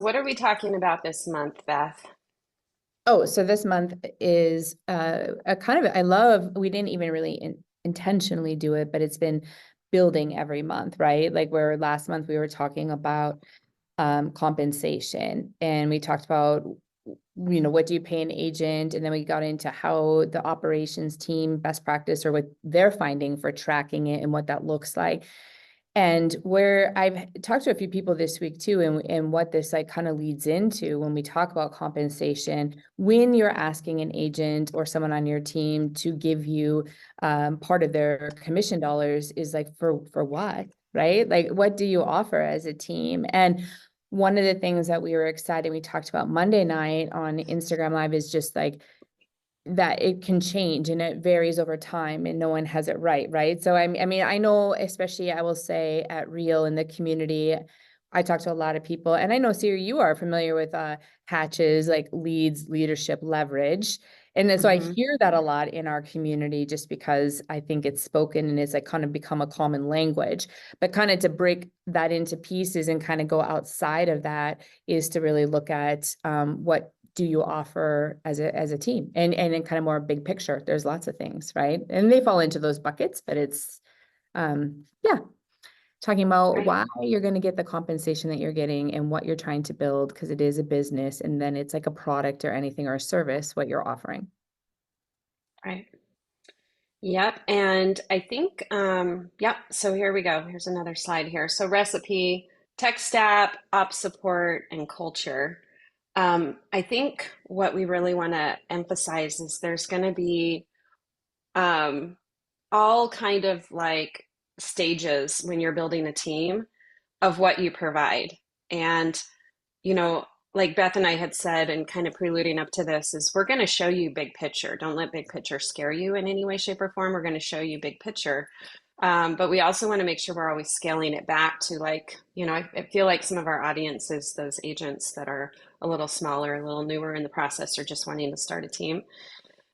What are we talking about this month, Beth? Oh, so this month is a kind of, we didn't even really intentionally do it, but it's been building every month, right? Like where last month we were talking about compensation, and we talked about, what do you pay an agent? And then we got into how the operations team best practice or what they're finding for tracking it and what that looks like. And where I've talked to a few people this week too, and what this like kind of leads into when we talk about compensation, when you're asking an agent or someone on your team to give you part of their commission dollars is like for what, right? Like what do you offer as a team? And one of the things that we were excited, we talked about Monday night on Instagram Live is just like that it can change and it varies over time and no one has it right. So I mean I know, especially I will say at Real in the community, I talk to a lot of people, and I know Siri, you are familiar with Hatches, like leads, leadership, leverage. And then so I Mm-hmm. hear that a lot in our community just because I think it's spoken and it's like kind of become a common language. But kind of to break that into pieces and kind of go outside of that is to really look at what do you offer as a team, and then kind of more big picture. There's lots of things, right? And they fall into those buckets, but it's yeah, talking about Right, why you're going to get the compensation that you're getting and what you're trying to build, because it is a business, and then it's like a product or anything or a service what you're offering. right. Yep. And I think, yep. So here we go. Here's another slide here. So recipe, tech stack, ops support, and culture. I think what we really want to emphasize is there's going to be um, all kind of like stages when you're building a team of what you provide. And, you know, like Beth and I had said, and kind of preluding up to this, is we're going to show you big picture. Don't let big picture scare you in any way, shape, or form. We're going to show you big picture. But we also want to make sure we're always scaling it back to like, I feel like some of our audience is those agents that are a little smaller, a little newer in the process, or just wanting to start a team.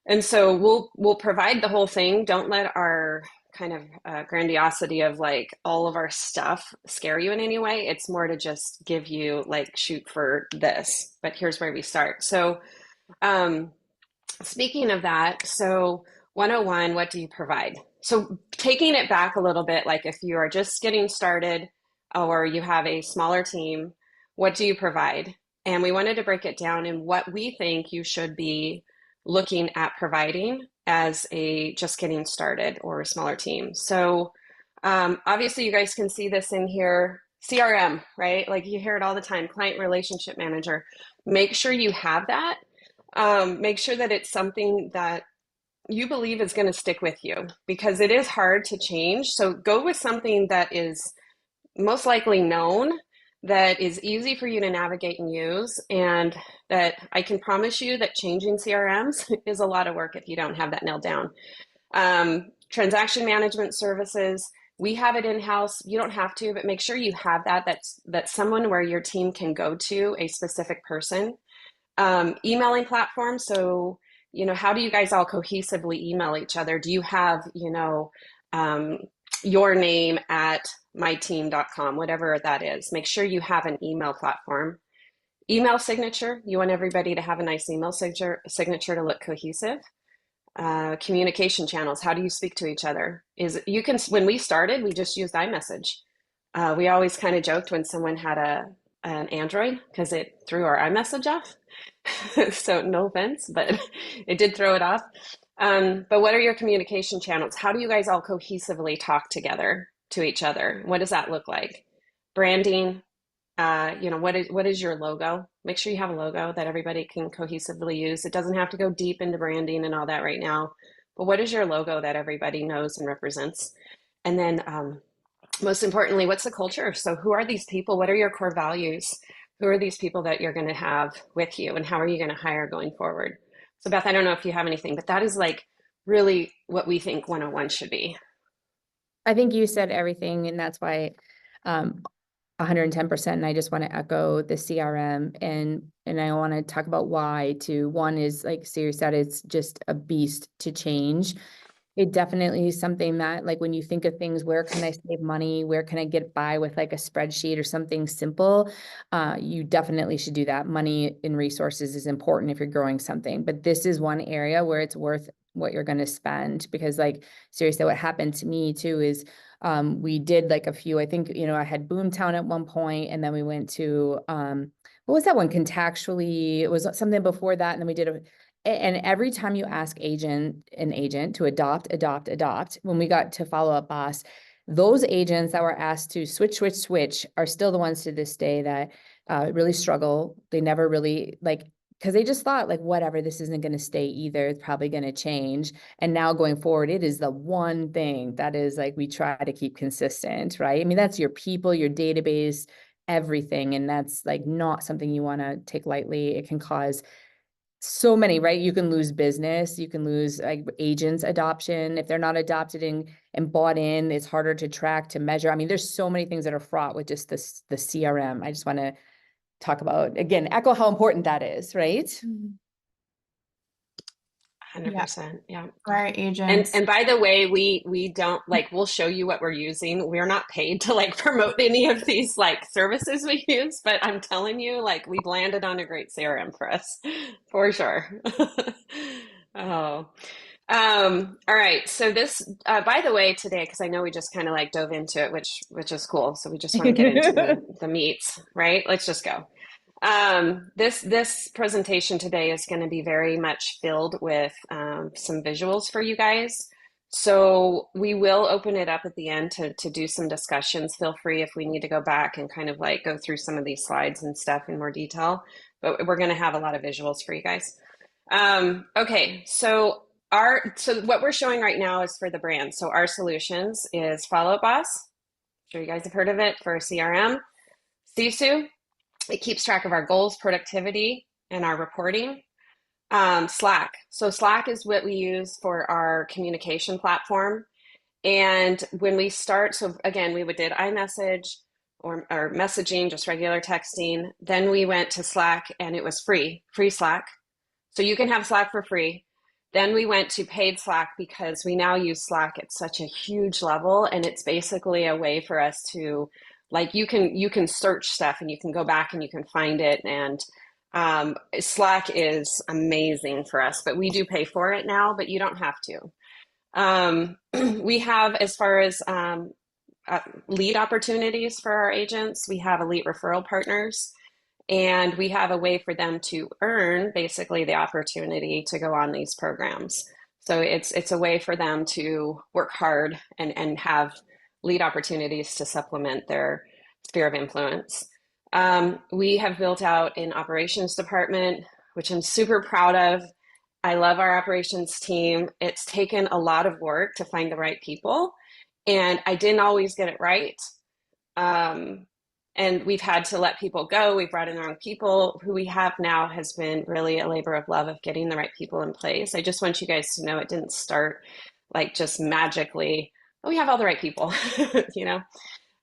And so we'll provide the whole thing. Don't let our kind of grandiosity of like all of our stuff scare you in any way. It's more to just give you like shoot for this, but here's where we start. So um, speaking of that, so 101, what do you provide? So taking it back a little bit, like if you are just getting started or you have a smaller team, what do you provide? And we wanted to break it down in what we think you should be looking at providing as a just getting started or a smaller team. So obviously you guys can see this in here. CRM, right? Like you hear it all the time, client relationship manager. Make sure you have that. Make sure that it's something that you believe is going to stick with you because it is hard to change. So go with something that is most likely known, that is easy for you to navigate and use, and that I can promise you that changing CRMs is a lot of work if you don't have that nailed down. Transaction management services, we have it in-house. You don't have to, but make sure you have that. That's someone where your team can go to, a specific person. Emailing platforms. So, how do you guys all cohesively email each other? Do you have, um, your name at myteam.com, whatever that is? Make sure you have an email platform. Email signature, you want everybody to have a nice email signature to look cohesive. Communication channels, how do you speak to each other? When we started, we just used iMessage. We always kind of joked when someone had an Android because it threw our iMessage off. So no offense, but it did throw it off. But what are your communication channels? How do you guys all cohesively talk together to each other? What does that look like? Branding, what is your logo? Make sure you have a logo that everybody can cohesively use. It doesn't have to go deep into branding and all that right now, but what is your logo that everybody knows and represents? And then most importantly, what's the culture? So who are these people? What are your core values? Who are these people that you're going to have with you, and how are you going to hire going forward? So Beth, I don't know if you have anything, but that is like really what we think 101 should be. I think you said everything, and that's why 110%. And I just want to echo the CRM, and I want to talk about why too. One is like Siri said, it's just a beast to change. It definitely is something that, like, when you think of things, where can I save money? Where can I get by with like a spreadsheet or something simple? You definitely should do that. Money and resources is important if you're growing something, but this is one area where it's worth what you're going to spend because, like, seriously, what happened to me too is we did like a few, I think, I had Boomtown at one point, and then we went to, what was that one? Contactually, it was something before that. And then we did and every time you ask an agent to adopt, when we got to follow up boss, those agents that were asked to switch are still the ones to this day that really struggle. They never really like, because they just thought like, whatever, this isn't going to stay either. It's probably going to change. And now going forward, it is the one thing that is like, we try to keep consistent, right? I mean, that's your people, your database, everything. And that's like not something you want to take lightly. It can cause so many, right? You can lose business, you can lose like agents adoption. If they're not adopted and bought in, it's harder to track, to measure. I mean, there's so many things that are fraught with just the CRM. I just want to talk about, again, echo how important that is, right? Yeah, 100%. Yeah. for our And agents. and by the way, we don't like we'll show you what we're using. We're not paid to like promote any of these like services we use, but I'm telling you, like we've landed on a great CRM for us, for sure. Oh. All right. So this, by the way, today, because I know we just kind of like dove into it, which is cool. So we just want to get into the meats, right? Let's just go. This presentation today is going to be very much filled with some visuals for you guys. So we will open it up at the end to do some discussions. Feel free if we need to go back and kind of like go through some of these slides and stuff in more detail. But we're going to have a lot of visuals for you guys. Okay, so what we're showing right now is for the brand. So our solutions is Follow Up Boss. I'm sure you guys have heard of it for CRM. Sisu, it keeps track of our goals, productivity, and our reporting. Slack. So Slack is what we use for our communication platform. And when we start, so again, we did iMessage or messaging, just regular texting. Then we went to Slack and it was free Slack. So you can have Slack for free. Then we went to paid Slack because we now use Slack at such a huge level, and it's basically a way for us to like you can search stuff and you can go back and you can find it. And Slack is amazing for us, but we do pay for it now, but you don't have to. We have, as far as lead opportunities for our agents, we have elite referral partners. And we have a way for them to earn basically the opportunity to go on these programs. So it's a way for them to work hard and have lead opportunities to supplement their sphere of influence. We have built out an operations department, which I'm super proud of. I love our operations team. It's taken a lot of work to find the right people, and I didn't always get it right. Um, and we've had to let people go. We've brought in the wrong people. Who we have now has been really a labor of love of getting the right people in place. I just want you guys to know it didn't start like just magically. Oh, we have all the right people, you know.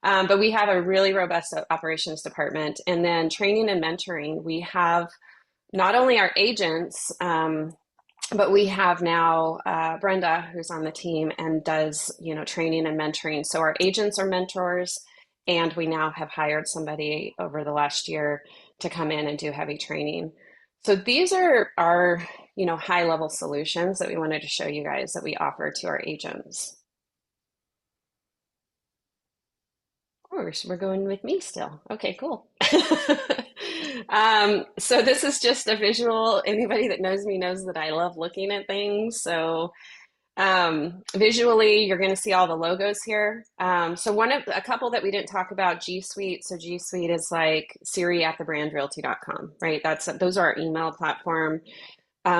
But we have a really robust operations department, and then training and mentoring. We have not only our agents, but we have now Brenda, who's on the team and does training and mentoring. So our agents are mentors, and we now have hired somebody over the last year to come in and do heavy training. So these are our high level solutions that we wanted to show you guys that we offer to our agents. Of course, we're going with me still. Okay, cool. So this is just a visual. Anybody that knows me knows that I love looking at things. So visually, you're going to see all the logos here. So a couple that we didn't talk about, G Suite. So G Suite is like Siri at thebrandrealty.com, right? Those are our email platform.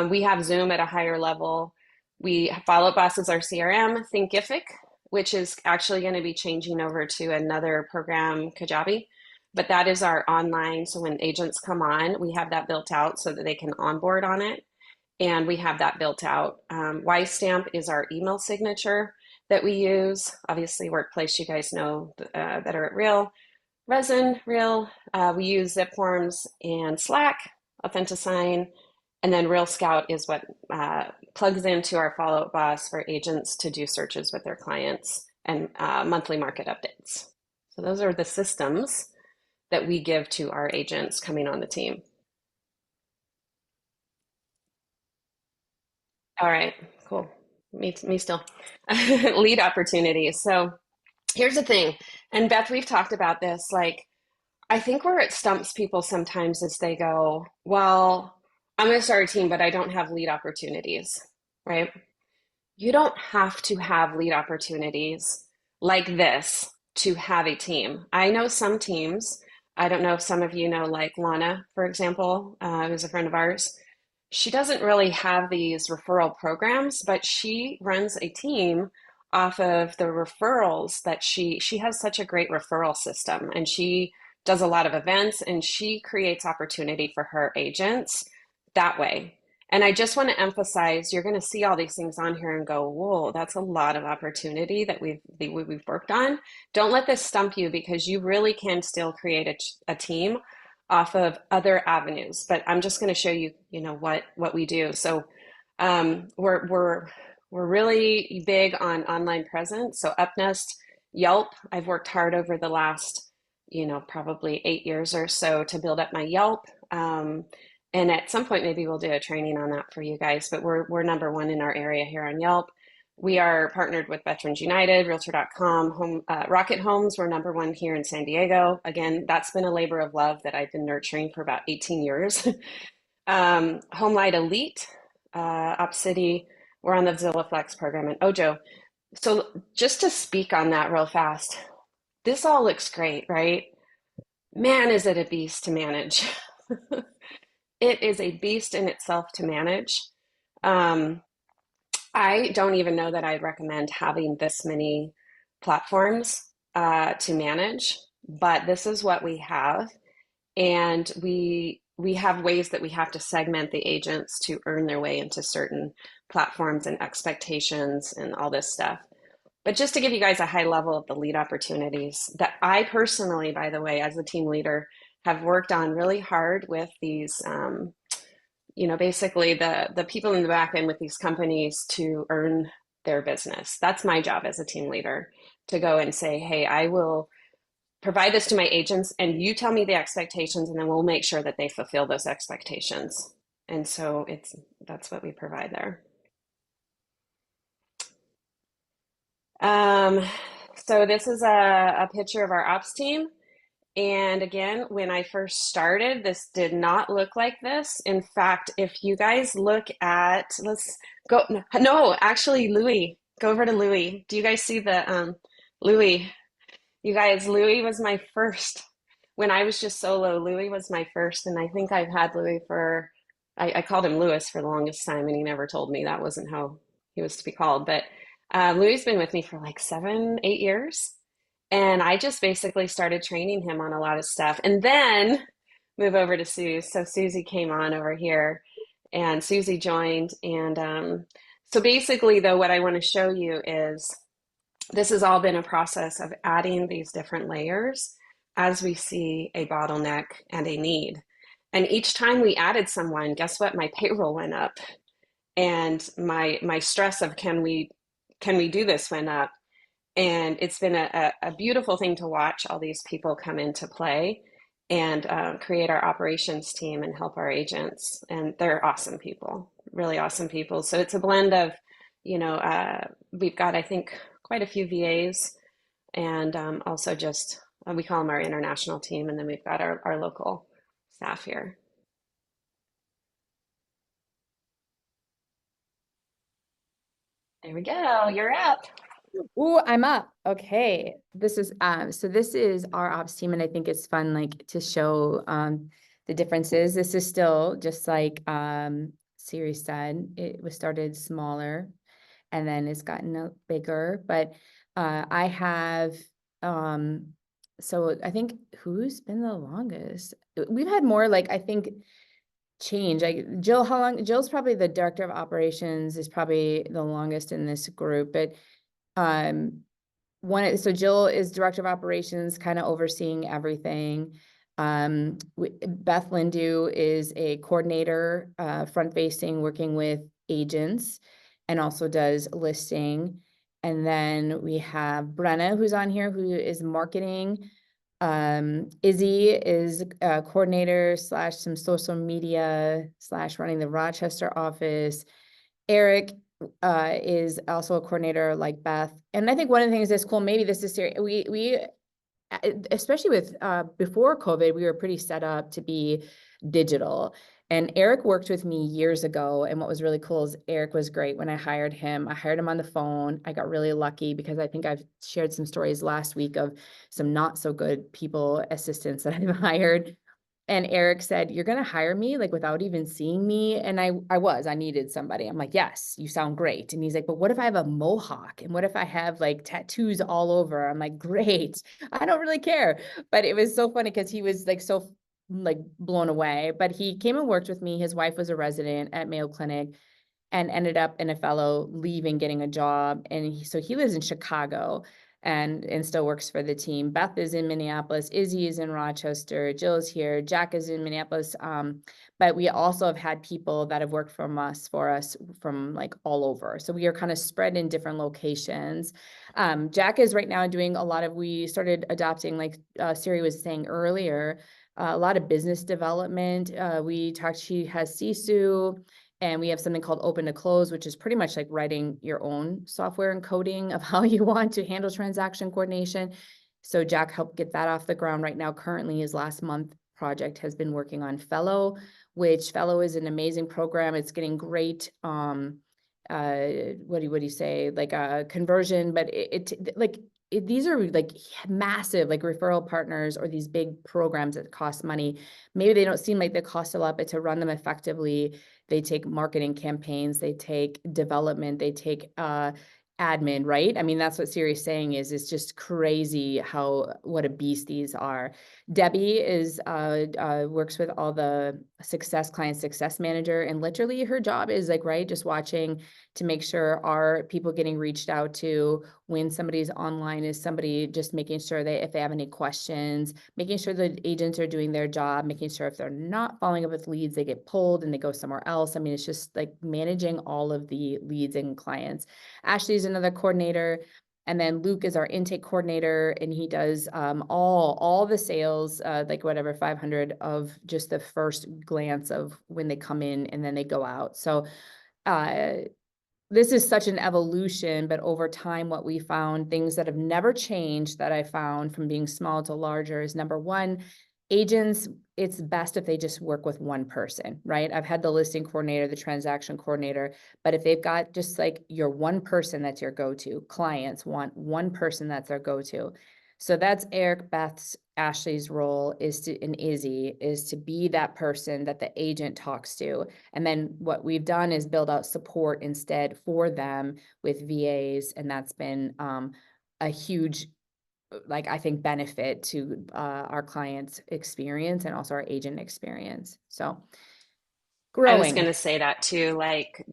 We have Zoom at a higher level. We Follow Up Boss is our CRM, Thinkific, which is actually going to be changing over to another program, Kajabi. But that is our online. So when agents come on, we have that built out so that they can onboard on it. And we have that built out. YStamp is our email signature that we use. Obviously, Workplace, you guys know that are at Real. Resin, Real. We use Zip Forms and Slack, Authentisign, And then Real Scout is what plugs into our follow-up boss for agents to do searches with their clients and monthly market updates. So those are the systems that we give to our agents coming on the team. All right, cool. Me still. Lead opportunities. So here's the thing, and Beth, we've talked about this. Like, I think where it stumps people sometimes is they go, well, I'm going to start a team, but I don't have lead opportunities, right? You don't have to have lead opportunities like this to have a team. I know some teams, I don't know if some of you know, like Lana, for example, who's a friend of ours. She doesn't really have these referral programs, but she runs a team off of the referrals that she has such a great referral system, and she does a lot of events and she creates opportunity for her agents that way. And I just want to emphasize, you're going to see all these things on here and go, whoa, that's a lot of opportunity that we've worked on. Don't let this stump you, because you really can still create a team off of other avenues. But I'm just going to show you, what we do. So we're really big on online presence. So Upnest, Yelp. I've worked hard over the last, probably 8 years or so to build up my Yelp. And at some point, maybe we'll do a training on that for you guys, but we're number one in our area here on Yelp. We are partnered with Veterans United, Realtor.com, Rocket Homes. We're number one here in San Diego. Again, that's been a labor of love that I've been nurturing for about 18 years. HomeLight Elite, OpCity. We're on the Zillow Flex program and Ojo. So just to speak on that real fast, this all looks great, right? Man, is it a beast to manage. It is a beast in itself to manage. Um, I don't even know that I'd recommend having this many platforms to manage, but this is what we have, and we have ways that we have to segment the agents to earn their way into certain platforms and expectations and all this stuff. But just to give you guys a high level of the lead opportunities that I personally, by the way, as a team leader, have worked on really hard with these, basically the people in the back end with these companies to earn their business. That's my job as a team leader, to go and say, hey, I will provide this to my agents and you tell me the expectations, and then we'll make sure that they fulfill those expectations. And so that's what we provide there. Um, so this is a picture of our ops team. And again, when I first started, this did not look like this. In fact, if you guys look at, let's go, no, actually, Louis, go over to Louis. Do you guys see the Louis? You guys, Louis was my first. When I was just solo, Louis was my first. And I think I've had Louis for, I called him Louis for the longest time, and he never told me that wasn't how he was to be called. But Louis has been with me for like 7, 8 years. And I just basically started training him on a lot of stuff. And then move over to Suze. So Susie came on over here and Susie joined. And so basically, though, what I want to show you is this has all been a process of adding these different layers as we see a bottleneck and a need. And each time we added someone, guess what? My payroll went up, and my stress of can we do this went up. And it's been a beautiful thing to watch all these people come into play and create our operations team and help our agents. And they're awesome people, really awesome people. So it's a blend of, we've got, I think, quite a few VAs, and also just, we call them our international team. And then we've got our local staff here. There we go. You're up. Ooh, I'm up. Okay. So this is our ops team, and I think it's fun, like, to show the differences. This is still just like Siri said, it was started smaller and then it's gotten bigger. But I have so I think who's been the longest? We've had more, like, I think, change. Like Jill, how long? Jill's probably the director of operations, is probably the longest in this group, but so Jill is director of operations, kind of overseeing everything. Beth Lindu is a coordinator, front facing, working with agents, and also does listing. And then we have Brenna, who's on here, who is marketing. Izzy is a coordinator slash some social media slash running the Rochester office. Eric is also a coordinator like Beth. And I think one of the things that's cool, maybe this is serious. We especially with before COVID, we were pretty set up to be digital. And Eric worked with me years ago. And what was really cool is Eric was great when I hired him. I hired him on the phone. I got really lucky because I think I've shared some stories last week of some not so good people assistants that I've hired. And Eric said, "You're going to hire me like without even seeing me." And I needed somebody. I'm like, "Yes, you sound great." And he's like, "But what if I have a mohawk? And what if I have like tattoos all over?" I'm like, "Great. I don't really care." But it was so funny because he was like so like blown away. But he came and worked with me. His wife was a resident at Mayo Clinic and ended up in a fellow leaving, getting a job. And so he lives in Chicago and still works for the team. Beth is in Minneapolis. Izzy is in Rochester. Jill is here. Jack is in Minneapolis. But we also have had people that have worked for us from like all over. So we are kind of spread in different locations. Jack is right now doing a lot of, we started adopting, like Siri was saying earlier, a lot of business development. She has Sisu. And we have something called open to close, which is pretty much like writing your own software and coding of how you want to handle transaction coordination. So Jack helped get that off the ground right now. Currently, his last month project has been working on Fellow, which Fellow is an amazing program. It's getting great, what do you say, like a conversion, but these are like massive, like referral partners or these big programs that cost money. Maybe they don't seem like they cost a lot, but to run them effectively, they take marketing campaigns, they take development, they take admin, right? I mean, that's what Siri's saying is it's just crazy what a beast these are. Debbie works with all the client success manager, and literally her job is like, right, just watching to make sure our people getting reached out to when somebody's online is somebody just making sure that if they have any questions, making sure the agents are doing their job, making sure if they're not following up with leads, they get pulled and they go somewhere else. I mean, it's just like managing all of the leads and clients. Ashley's another coordinator. And then Luke is our intake coordinator, and he does all the sales, like whatever 500 of just the first glance of when they come in and then they go out. So this is such an evolution, but over time, what we found, things that have never changed that I found from being small to larger is number one, agents, it's best if they just work with one person, right? I've had the listing coordinator, the transaction coordinator, but if they've got just like your one person that's your go-to, clients want one person that's their go-to. So that's Eric, Beth's, Ashley's role and Izzy is to be that person that the agent talks to. And then what we've done is build out support instead for them with VAs. And that's been a huge, like, I think, benefit to our clients' experience and also our agent experience. So I was going growing. to say that too, like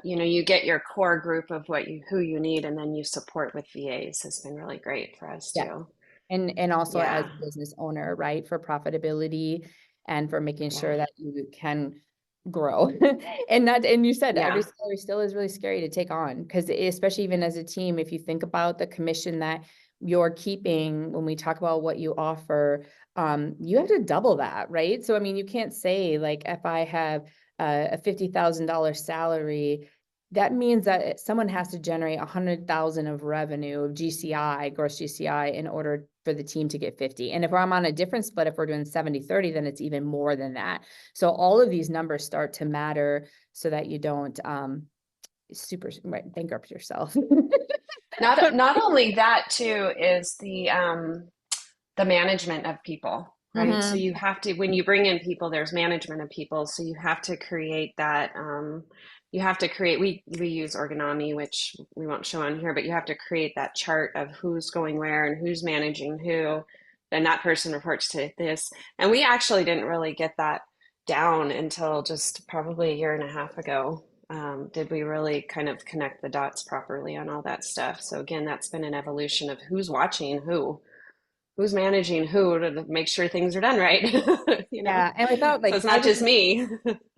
you get your core group of who you need, and then you support with VAs has been really great for us Yeah. too. And also as Yeah, a business owner, right, for profitability and for making yeah, sure that you can grow. And you said every yeah. salary still is really scary to take on, because especially even as a team, if you think about the commission that you're keeping when we talk about what you offer, you have to double that, right? So I mean, you can't say like if I have a $50,000 salary, that means that someone has to generate 100,000 of revenue of GCI, gross GCI, in order for the team to get 50. And if I'm on a different split, if we're doing 70-30, then it's even more than that. So all of these numbers start to matter so that you don't bankrupt yourself. Not But not only that too is the management of people, right? So mhm. you have to, when you bring in people, there's management of people. So you have to create that. You have to create. We use Orgonomy, which we won't show on here, but you have to create that chart of who's going where and who's managing who. Then that person reports to this, and we actually didn't really get that down until just probably a year and a half ago. Did we really kind of connect the dots properly on all that stuff? So again, that's been an evolution of who's watching who. who's managing who to make sure things are done right, you know? Yeah. And without So like, it's I not just, just me.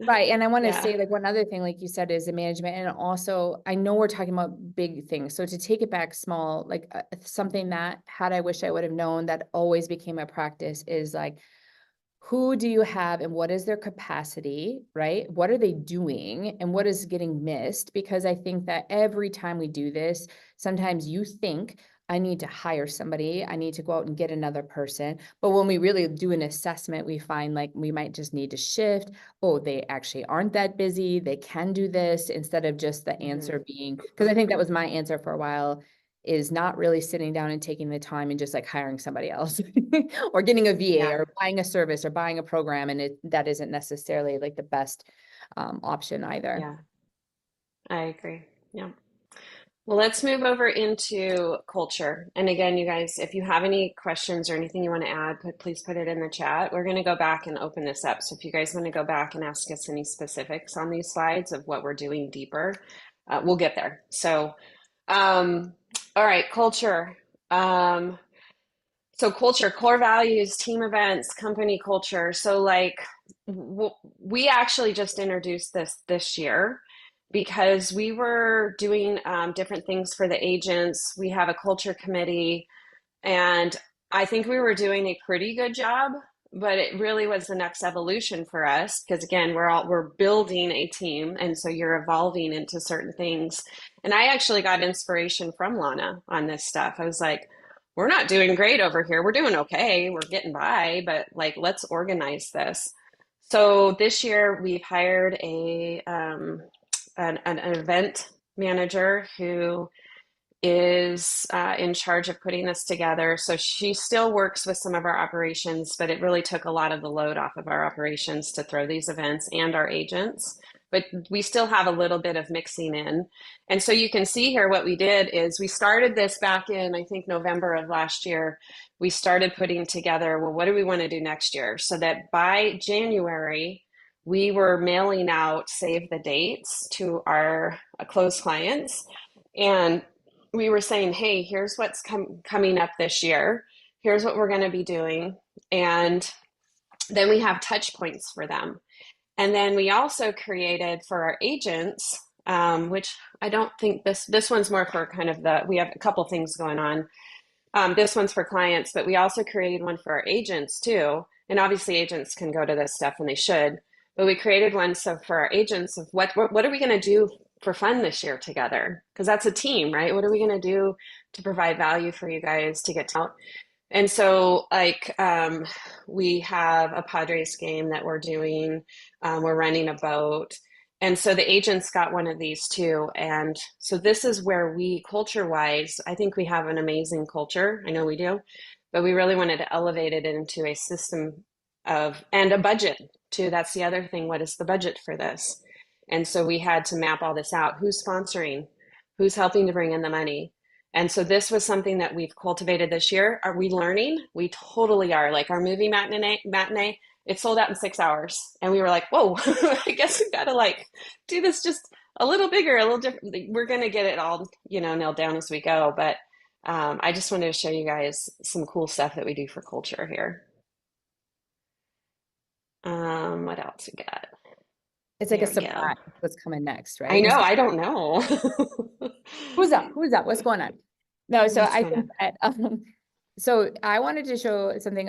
right. And I want to Yeah. say like one other thing, like you said, is the management. And also, I know we're talking about big things. So to take it back small, like something that had I wish I would have known that always became a practice is like, who do you have and what is their capacity, right? What are they doing and what is getting missed? Because I think that every time we do this, sometimes you think, I need to hire somebody, I need to go out and get another person. But when we really do an assessment, we find like we might just need to shift. Oh, they actually aren't that busy. They can do this instead of just the Hmm. answer being, because I think that was my answer for a while, is not really sitting down and taking the time and just like hiring somebody else or getting a VA Yeah. or buying a service or buying a program. And that isn't necessarily like the best option either. Yeah. I agree. Yeah. Well, let's move over into culture. And again, you guys, if you have any questions or anything you want to add, please put it in the chat. We're going to go back and open this up. So if you guys want to go back and ask us any specifics on these slides of what we're doing deeper, we'll get there. So, um, all right, culture. Um, so culture, core values, team events, company culture. So like we actually just introduced this year because we were doing different things for the agents. We have a culture committee, and I think we were doing a pretty good job, but it really was the next evolution for us because again, we're building a team, and so you're evolving into certain things. And I actually got inspiration from Lana on this stuff. I was like, we're not doing great over here. We're doing okay. We're getting by, but like let's organize this. So this year we've hired an event manager who is in charge of putting this together. So she still works with some of our operations, but it really took a lot of the load off of our operations to throw these events and our agents. But we still have a little bit of mixing in. And so you can see here what we did is we started this back in, I think, November of last year. We started putting together, well, what do we want to do next year? So that by January, we were mailing out save the dates to our closed clients. And we were saying, hey, here's what's coming up this year. Here's what we're going to be doing. And then we have touch points for them. And then we also created for our agents, which I don't think this one's more for kind of we have a couple things going on. This one's for clients, but we also created one for our agents too. And obviously agents can go to this stuff and they should, but we created one so for our agents of what are we going to do for fun this year together? Because that's a team, right? What are we going to do to provide value for you guys to get out? And so, like, we have a Padres game that we're doing. We're running a boat. And so the agents got one of these too. And so this is where we, culture wise, I think we have an amazing culture. I know we do, but we really wanted to elevate it into a system and a budget too. That's the other thing. What is the budget for this? And so we had to map all this out. Who's sponsoring? Who's helping to bring in the money? And so this was something that we've cultivated this year. Are we learning? We totally are. Like our movie matinee, it sold out in 6 hours. And we were like, whoa, I guess we gotta like do this just a little bigger, a little different. We're gonna get it all, nailed down as we go. But I just wanted to show you guys some cool stuff that we do for culture here. What else we got? It's like a There we go. surprise what's coming next, I right? know, I don't know. Who's up? Who's up? What's going on? No, so What's I going think on? that so I wanted to show something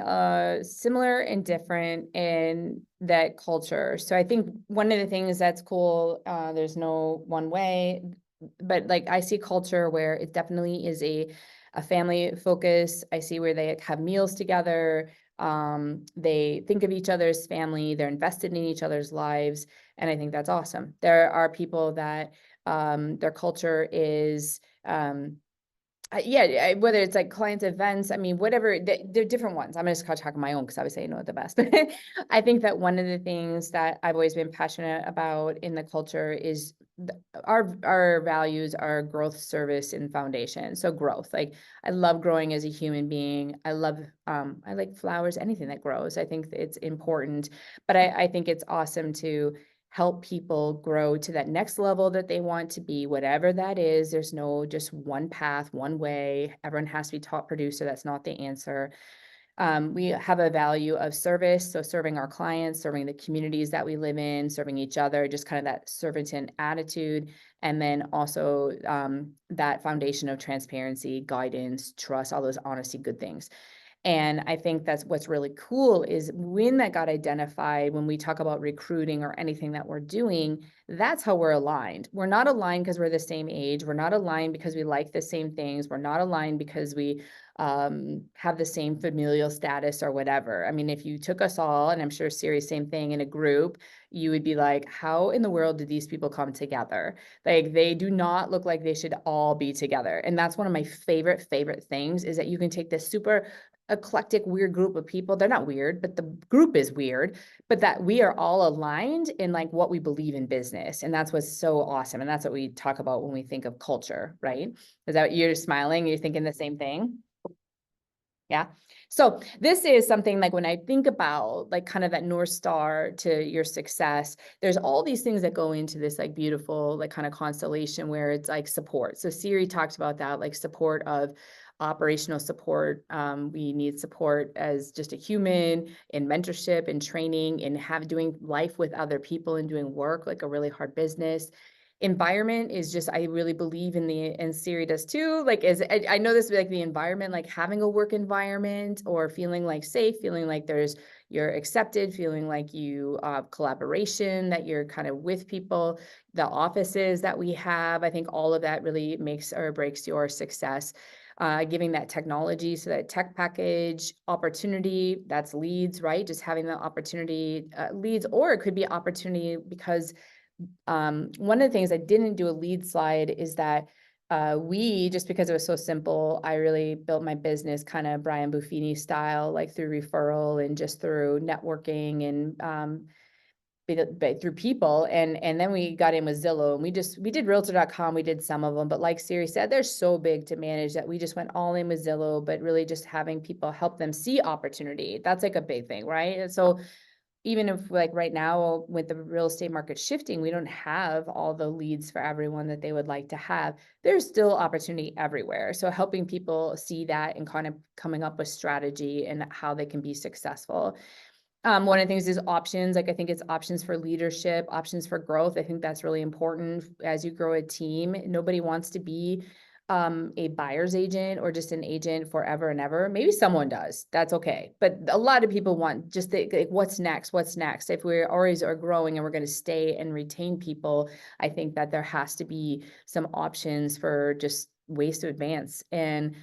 similar and different in that culture. So I think one of the things that's cool, there's no one way, but like I see culture where it definitely is a family focus. I see where they have meals together. They think of each other's family, they're invested in each other's lives, and I think that's awesome. There are people that their culture is yeah, whether it's like clients events, I mean, whatever, they're different ones. I'm just gonna talk my own because obviously I know it the best. But I think that one of the things that I've always been passionate about in the culture is our values are growth, service, and foundation. So growth, like I love growing as a human being. I like flowers, anything that grows. I think it's important, but I think it's awesome to help people grow to that next level that they want to be, whatever that is. There's no just one path, one way. Everyone has to be top producer. That's not the answer. We have a value of service, so serving our clients, serving the communities that we live in, serving each other, just kind of that servant attitude. And then also that foundation of transparency, guidance, trust, all those honesty, good things. And I think that's what's really cool is when that got identified, when we talk about recruiting or anything that we're doing, that's how we're aligned. We're not aligned because we're the same age. We're not aligned because we like the same things. We're not aligned because we have the same familial status or whatever. I mean, if you took us all, and I'm sure Siri, same thing in a group, you would be like, how in the world did these people come together? Like, they do not look like they should all be together. And that's one of my favorite things is that you can take this super eclectic, weird group of people. They're not weird, but the group is weird, but that we are all aligned in like what we believe in business. And that's what's so awesome. And that's what we talk about when we think of culture, right? Is that you're smiling? You're thinking the same thing? Yeah. So this is something like when I think about like kind of that North Star to your success, there's all these things that go into this like beautiful, like kind of constellation where it's like support. So Siri talked about that, like support of operational support. We need support as just a human in mentorship and training and doing life with other people and doing work, like a really hard business. Environment is just, I really believe in and Siri does too, like I know this, like the environment, like having a work environment or feeling like safe, feeling like you're accepted, feeling like you collaboration, that you're kind of with people, the offices that we have. I think all of that really makes or breaks your success. Giving that technology, so that tech package, opportunity, that's leads, right? Just having the opportunity, leads, or it could be opportunity because one of the things I didn't do a lead slide is that just because it was so simple, I really built my business kind of Brian Buffini style, like through referral and just through networking and through people. And then we got in with Zillow and we did realtor.com. We did some of them, but like Siri said, they're so big to manage that we just went all in with Zillow, but really just having people help them see opportunity. That's like a big thing, right? And so even if like right now with the real estate market shifting, we don't have all the leads for everyone that they would like to have, there's still opportunity everywhere. So helping people see that and kind of coming up with strategy and how they can be successful. One of the things is options. Like I think it's options for leadership, options for growth. I think that's really important as you grow a team. Nobody wants to be a buyer's agent or just an agent forever and ever. Maybe someone does. That's okay. But a lot of people want just like, what's next? What's next? If we always are growing and we're going to stay and retain people, I think that there has to be some options for just ways to advance. And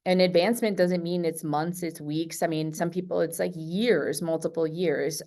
advancement doesn't mean it's months, it's weeks. I mean, some people it's like years, multiple years.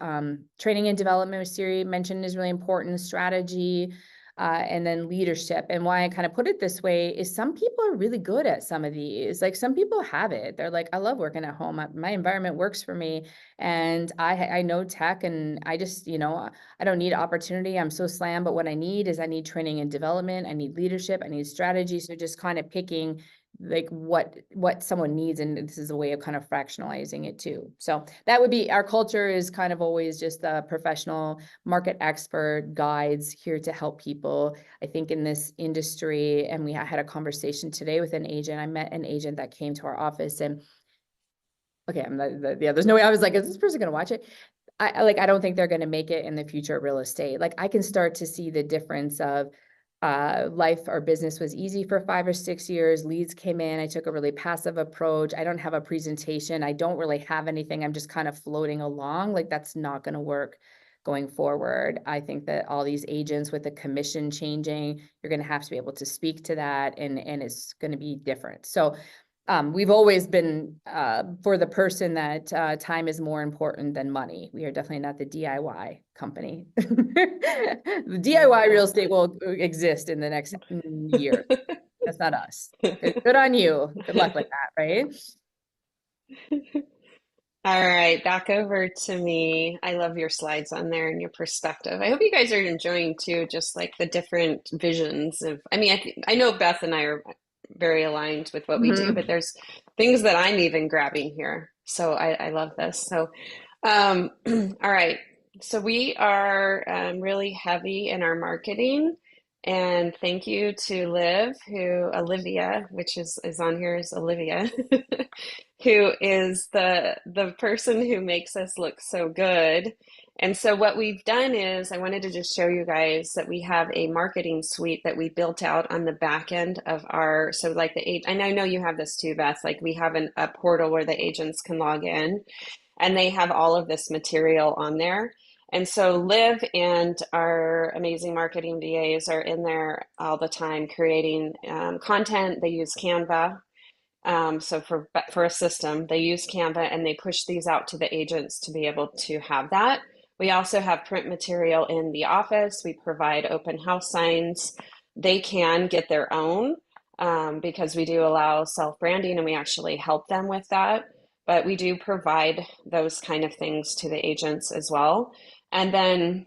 Training and development, as Siri mentioned, is really important. Strategy, and then leadership. And why I kind of put it this way is some people are really good at some of these. Like some people have it. They're like, I love working at home. My environment works for me. And I know tech and I just, I don't need opportunity. I'm so slammed. But what I need is I need training and development. I need leadership. I need strategy. So just kind of picking like what someone needs, and this is a way of kind of fractionalizing it too. So that would be our culture is kind of always just a professional market expert guides here to help people. I think in this industry, and we had a conversation today with an agent. I met an agent that came to our office and okay, yeah, there's no way. I was like, is this person going to watch it? I don't think they're going to make it in the future of real estate. Like I can start to see the difference of life or business was easy for 5 or 6 years. Leads came in. I took a really passive approach. I don't have a presentation. I don't really have anything. I'm just kind of floating along. Like that's not going to work going forward. I think that all these agents with the commission changing, you're going to have to be able to speak to that and it's going to be different. So we've always been for the person that time is more important than money. We are definitely not the DIY company. The DIY real estate will exist in the next year. That's not us. Good on you. Good luck with that, right? All right, back over to me. I love your slides on there and your perspective. I hope you guys are enjoying too, just like the different visions of, I know Beth and I are very aligned with what we do, but Mhm. there's things that I'm even grabbing here. So I love this. So, all right. So we are really heavy in our marketing, and thank you to Olivia, which is on here is Olivia, who is the person who makes us look so good. And so what we've done is I wanted to just show you guys that we have a marketing suite that we built out on the back end of our, so like and I know you have this too, Beth, like we have a portal where the agents can log in and they have all of this material on there. And so Liv and our amazing marketing VAs are in there all the time creating content. They use Canva. So for a system, they use Canva and they push these out to the agents to be able to have that. We also have print material in the office. We provide open house signs. They can get their own because we do allow self-branding and we actually help them with that. But we do provide those kind of things to the agents as well. And then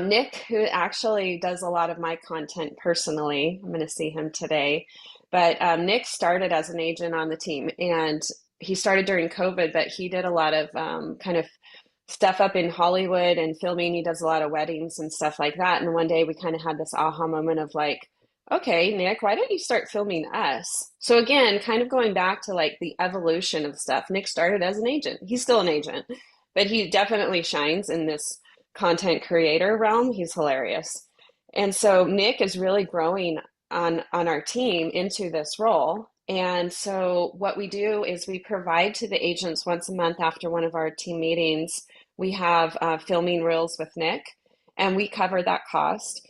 Nick, who actually does a lot of my content personally, I'm going to see him today. But Nick started as an agent on the team, and he started during COVID, but he did a lot of kind of stuff up in Hollywood and filming. He does a lot of weddings and stuff like that. And one day we kind of had this aha moment of like, okay, Nick, why don't you start filming us? So again, kind of going back to like the evolution of stuff. Nick started as an agent. He's still an agent, but he definitely shines in this content creator realm. He's hilarious. And so Nick is really growing on our team into this role. And so what we do is we provide to the agents once a month after one of our team meetings, we have filming reels with Nick, and we cover that cost.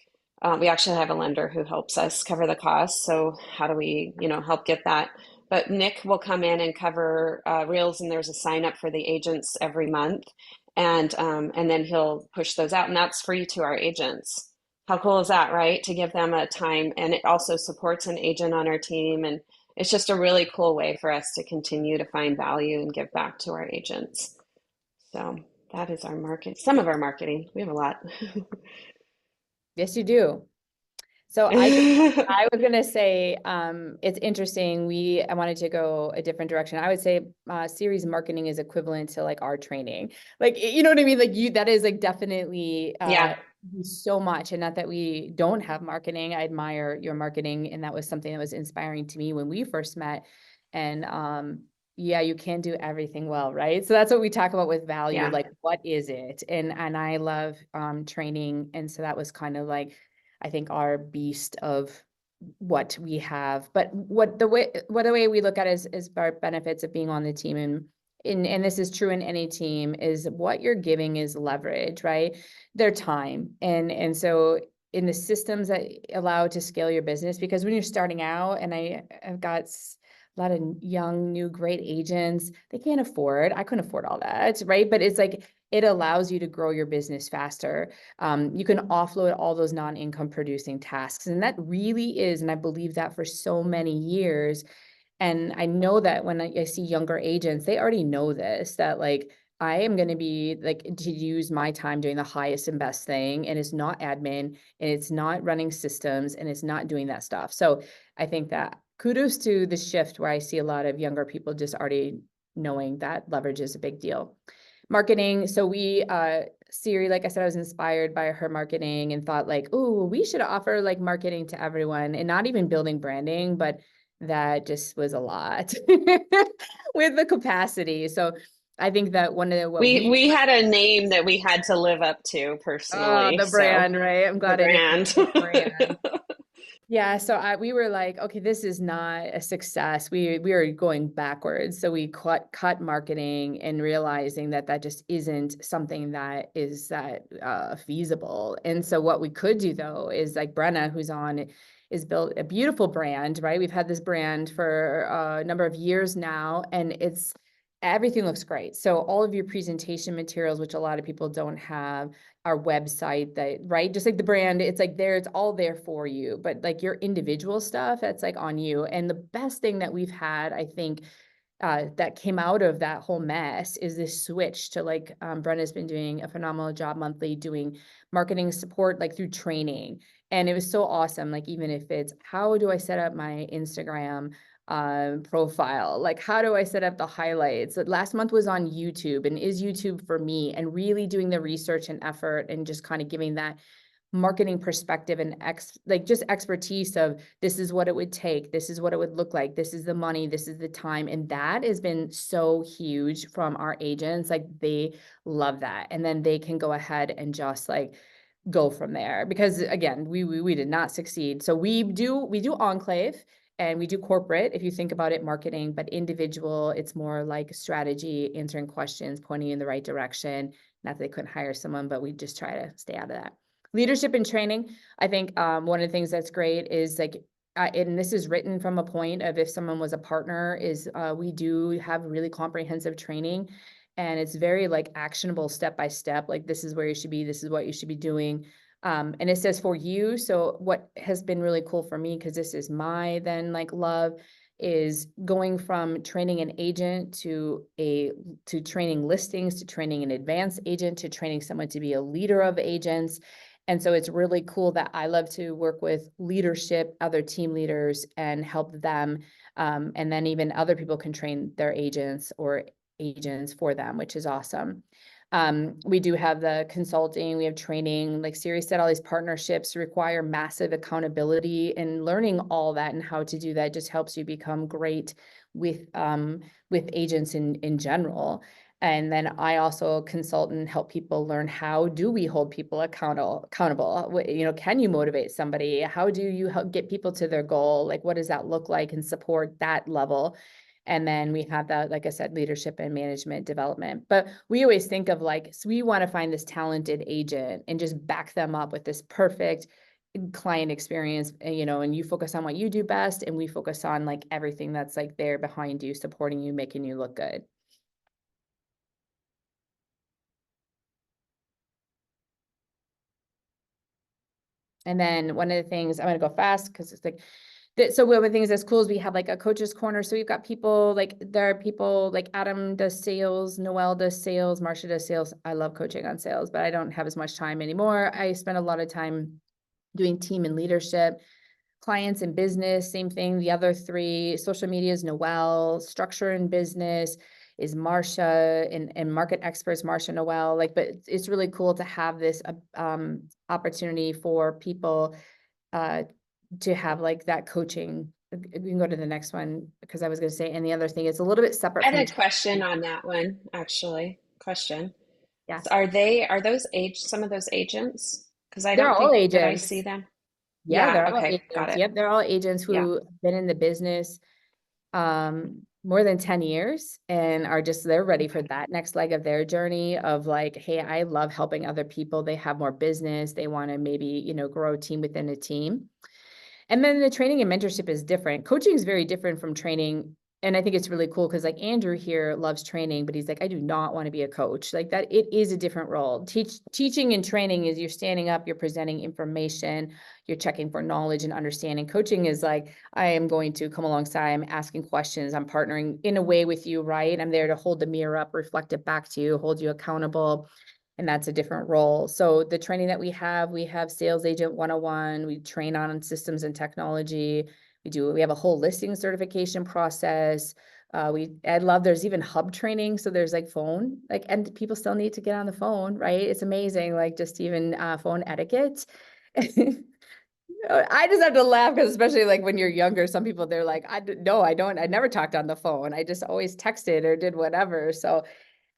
We actually have a lender who helps us cover the cost. So how do we, help get that? But Nick will come in and cover reels, and there's a sign up for the agents every month, and then he'll push those out, and that's free to our agents. How cool is that, right? To give them a time, and it also supports an agent on our team, and it's just a really cool way for us to continue to find value and give back to our agents. So that is our market, some of our marketing. We have a lot. Yes, you do. So I was gonna say, it's interesting. I wanted to go a different direction. I would say series marketing is equivalent to like our training. Like, you know what I mean? Like that is like definitely Yeah, so much. And not that we don't have marketing. I admire your marketing. And that was something that was inspiring to me when we first met. And yeah, you can't do everything well, right? So that's what we talk about with value. yeah. Like, what is it? And I love training. And so that was kind of like, I think, our beast of what we have. But what the way we look at it is our benefits of being on the team, and this is true in any team, is what you're giving is leverage, right? Their time. And so in the systems that allow to scale your business, because when you're starting out, and I've got a lot of young, new, great agents, they can't afford, I couldn't afford all that, right? But it's like, it allows you to grow your business faster. You can offload all those non-income producing tasks. And that really is, and I believe that for so many years. And I know that when I see younger agents, they already know this, that like, I am going to be like to use my time doing the highest and best thing. And it's not admin, and it's not running systems, and it's not doing that stuff. So I think that kudos to the shift where I see a lot of younger people just already knowing that leverage is a big deal. Marketing. So Siri, like I said, I was inspired by her marketing and thought like, oh, we should offer like marketing to everyone, and not even building branding, but that just was a lot with the capacity. So I think that one of what we We had a name that we had to live up to personally. the So brand, right? I'm the glad I didn't brand. the brand. Yeah, so we were like, okay, this is not a success. We were going backwards. So we cut marketing, and realizing that that just isn't something that is that feasible. And so what we could do though is like Brenna, who's on, is built a beautiful brand, right? We've had this brand for a number of years now, and everything looks great. So all of your presentation materials, which a lot of people don't have, our website, that, right? Just like the brand, it's like there, it's all there for you. But like your individual stuff, that's like on you. And the best thing that we've had, I think, that came out of that whole mess is this switch to like, Brenna's been doing a phenomenal job monthly doing marketing support, like through training. And it was so awesome. Like, even if it's, how do I set up my Instagram? profile? Like, how do I set up the highlights? Last month was on YouTube, and is YouTube for me? And really doing the research and effort and just kind of giving that marketing perspective and like just expertise of this is what it would take, this is what it would look like, this is the money, this is the time. And that has been so huge from our agents. Like they love that. And then they can go ahead and just like go from there, because again, we did not succeed. So we do enclave and we do corporate, if you think about it, marketing, but individual, it's more like strategy, answering questions, pointing in the right direction. Not that they couldn't hire someone, but we just try to stay out of that. Leadership and training, I think one of the things that's great is like, and this is written from a point of if someone was a partner, is we do have really comprehensive training, and it's very like actionable step by step. Like this is where you should be, this is what you should be doing. And it says for you. So what has been really cool for me, because this is my then like love, is going from training an agent to training listings, to training an advanced agent, to training someone to be a leader of agents. And so it's really cool that I love to work with leadership, other team leaders, and help them. And then even other people can train their agents or agents for them, which is awesome. We do have the consulting, we have training, like Siri said, all these partnerships require massive accountability, and learning all that and how to do that just helps you become great with agents in general. And then I also consult and help people learn, how do we hold people accountable? You know, can you motivate somebody? How do you help get people to their goal? Like, what does that look like, and support that level? And then we have that, like I said, leadership and management development. But we always think of like, so we want to find this talented agent and just back them up with this perfect client experience, you know, and you focus on what you do best, and we focus on like everything that's like there behind you, supporting you, making you look good. And then one of the things, I'm going to go fast because it's like, so one of the things that's cool is we have like a coach's corner. So we've got people like, there are people like Adam does sales, Noelle does sales, Marcia does sales. I love coaching on sales, but I don't have as much time anymore. I spend a lot of time doing team and leadership. Clients and business, same thing. The other three, social media is Noelle, structure and business is Marcia, and market experts, Marcia, Noelle. Like, but it's really cool to have this opportunity for people uh, to have like that coaching. We can go to the next one, because I was going to say, and the other thing, it's a little bit separate I from had the a question training. on that one, actually. Question. Yeah, So are those some of those agents? Because I they're don't all think, did I see agents. them? Yeah, Yeah, they're all okay, got agents. it. Yep, they're all agents Yeah. who have been in the business more than 10 years, and are just, they're ready for Okay. that next leg of their journey of like, hey, I love helping other people. They have more business. They want to maybe, you know, grow a team within a team. And then the training and mentorship is different. Coaching is very different from training. And I think it's really cool because like Andrew here loves training, but he's like, I do not want to be a coach. Like that, it is a different role. Teaching and training is you're standing up, you're presenting information, you're checking for knowledge and understanding. Coaching is like, I am going to come alongside, I'm asking questions, I'm partnering in a way with you, right? I'm there to hold the mirror up, reflect it back to you, hold you accountable, and that's a different role. So the training that we have Sales Agent 101, we train on systems and technology. We have a whole listing certification process. I love, there's even hub training. So there's like phone, like, and people still need to get on the phone, right? It's amazing, like just even phone etiquette. I just have to laugh because especially like when you're younger, some people they're like, no, I don't. I never talked on the phone. I just always texted or did whatever. So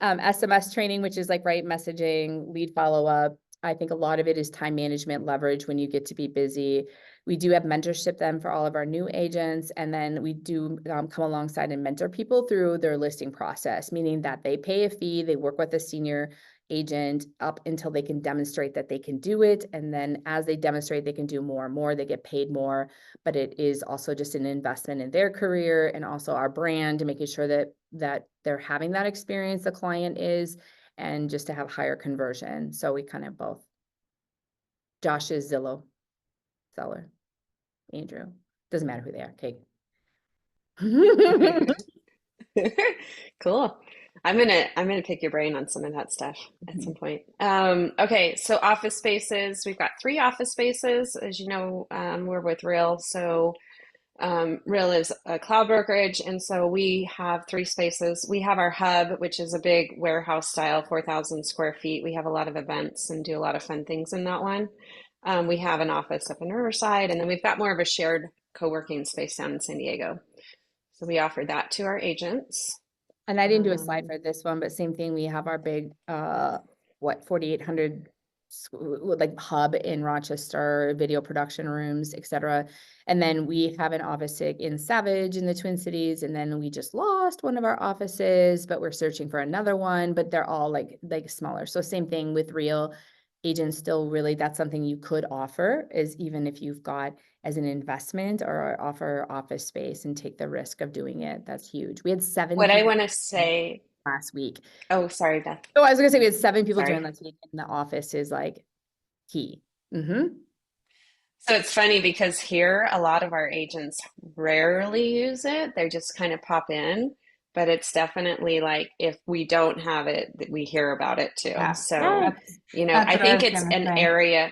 SMS training, which is like right messaging, lead follow-up. I think a lot of it is time management leverage when you get to be busy. We do have mentorship then for all of our new agents. And then we do come alongside and mentor people through their listing process, meaning that they pay a fee, they work with a senior agent up until they can demonstrate that they can do it. And then as they demonstrate they can do more and more, they get paid more. But it is also just an investment in their career and also our brand, and making sure that they're having that experience, the client is, and just to have higher conversion. So we kind of both. Josh is Zillow seller. Andrew. Doesn't matter who they are. Okay. Cool. I'm gonna pick your brain on some of that stuff at some point. Okay, so office spaces. We've got three office spaces. As you know, we're with Real, so Real is a cloud brokerage, and so we have three spaces. We have our hub, which is a big warehouse style, 4,000 square feet. We have a lot of events and do a lot of fun things in that one. We have an office up in Riverside, and then we've got more of a shared co-working space down in San Diego. So we offer that to our agents. And I didn't do a slide Um, for this one, but same thing, we have our big, 4,800 like hub in Rochester, video production rooms, etc. And then we have an office in Savage in the Twin Cities, and then we just lost one of our offices, but we're searching for another one, but they're all like smaller. So same thing with Real agents, still really, that's something you could offer, is even if you've got as an investment or offer office space and take the risk of doing it. That's huge. We had 7 what I people want to say, last week. oh, sorry, Beth. Oh, I was gonna say we had 7 people join Sorry. last week, and the office is like key. Mm-hmm. So it's funny because here a lot of our agents rarely use it. They just kind of pop in, but it's definitely like if we don't have it, we hear about it too. Yeah, So, that's I what I think was it's gonna an say. area,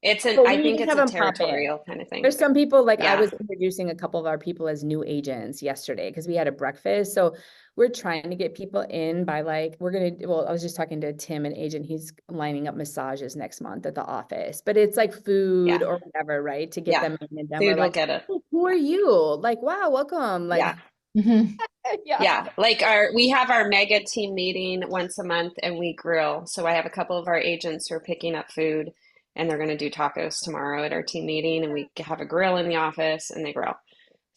But I we need think to it's have a them pop in. territorial kind of thing. There's some people, like I Yeah. was introducing a couple of our people as new agents yesterday because we had a breakfast. So we're trying to get people in by like, well, I was just talking to Tim, an agent, he's lining up massages next month at the office, but it's like food Yeah. or whatever, right? To get Yeah. them in. And then we're Food will like, get it. "Hey, who are Yeah. you? Like, wow, welcome." Yeah. Like, Mhm. yeah. Yeah, like we have our mega team meeting once a month and we grill. So I have a couple of our agents who are picking up food and they're going to do tacos tomorrow at our team meeting and we have a grill in the office and they grill.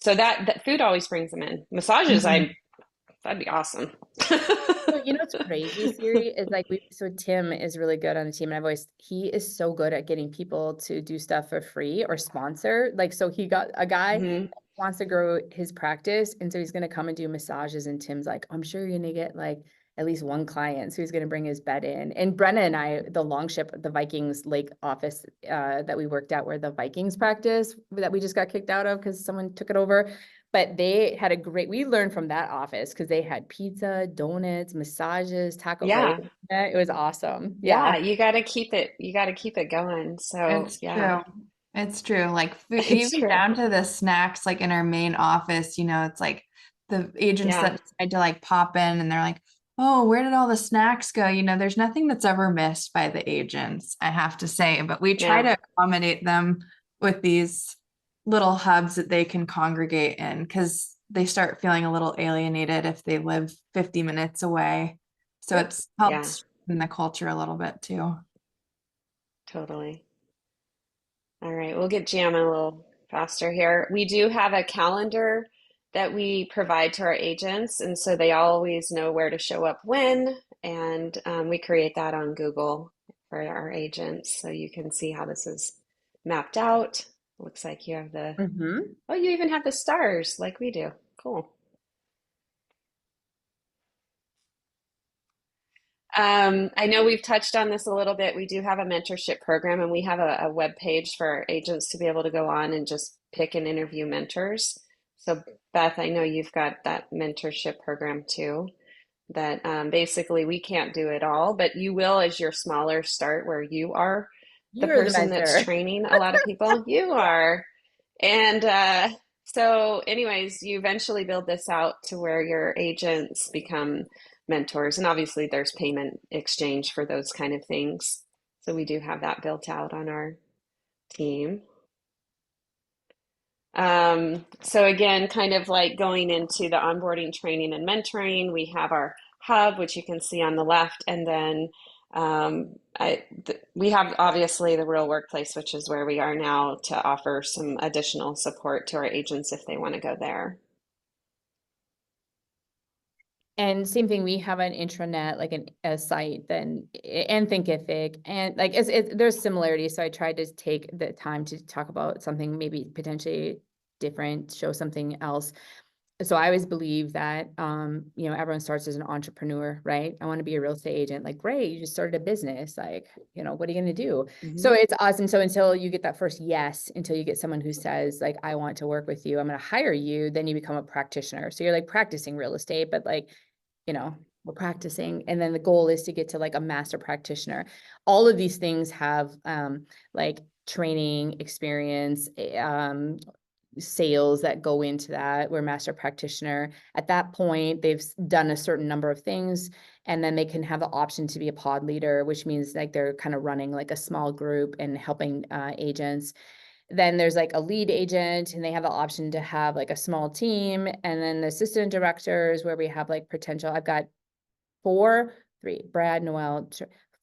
So that food always brings them in. Massages, Mhm. that'd be awesome. So, you know what's crazy, Siri, is like so Tim is really good on the team, and he is so good at getting people to do stuff for free or sponsor. Like, so he got a guy Hmm. wants to grow his practice, and so he's gonna come and do massages, and Tim's like, I'm sure you're gonna get like at least one client, so he's gonna bring his bed in. And Brenna and I, the Longship, the Vikings Lake office that we worked at, where the Vikings practice that we just got kicked out of because someone took it over. But they had we learned from that office because they had pizza, donuts, massages, taco, like Yeah. it was awesome. Yeah. Yeah, you got to keep it going. So, It's yeah, true. It's true. Like food, it's even true. down to the snacks, like in our main office, it's like the agents Yeah. that decide to like pop in and they're like, oh, where did all the snacks go? There's nothing that's ever missed by the agents, I have to say, but we try Yeah. to accommodate them with these little hubs that they can congregate in because they start feeling a little alienated if they live 50 minutes away. So Yep. it's Yeah, helped in the culture a little bit too. totally. All right, we'll get jamming a little faster here. We do have a calendar that we provide to our agents, and so they always know where to show up when, and we create that on Google for our agents, so you can see how this is mapped out. Looks like you have Mm-hmm. oh, you even have the stars like we do. Cool. I know we've touched on this a little bit. We do have a mentorship program, and we have a web page for our agents to be able to go on and just pick and interview mentors. So, Beth, I know you've got that mentorship program too. That basically we can't do it all, but you will as your smaller start where you are the You're the person that's mentor. training a lot of people. You are. And so, anyways, you eventually build this out to where your agents become mentors. And obviously, there's payment exchange for those kind of things. So, we do have that built out on our team. So, again, kind of like going into the onboarding training and mentoring, we have our hub, which you can see on the left. And then we have obviously the real workplace, which is where we are now to offer some additional support to our agents if they want to go there. And same thing, we have an intranet, like a site, then and Thinkific, and like there's similarities. So I tried to take the time to talk about something maybe potentially different, show something else. So I always believe that everyone starts as an entrepreneur, right? I want to be a real estate agent. Like, great, you just started a business. Like, what are you going to do? So Hmm. it's awesome. So until you get that first yes, until you get someone who says, like, I want to work with you, I'm going to hire you, then you become a practitioner. So you're like practicing real estate, but like, we're practicing. And then the goal is to get to like a master practitioner. All of these things have like training, experience, sales that go into that. We're master practitioner. At that point, they've done a certain number of things, and then they can have the option to be a pod leader, which means like they're kind of running like a small group and helping agents. Then there's like a lead agent, and they have the option to have like a small team. And then the assistant directors, where we have like potential. I've got Brad, Noel,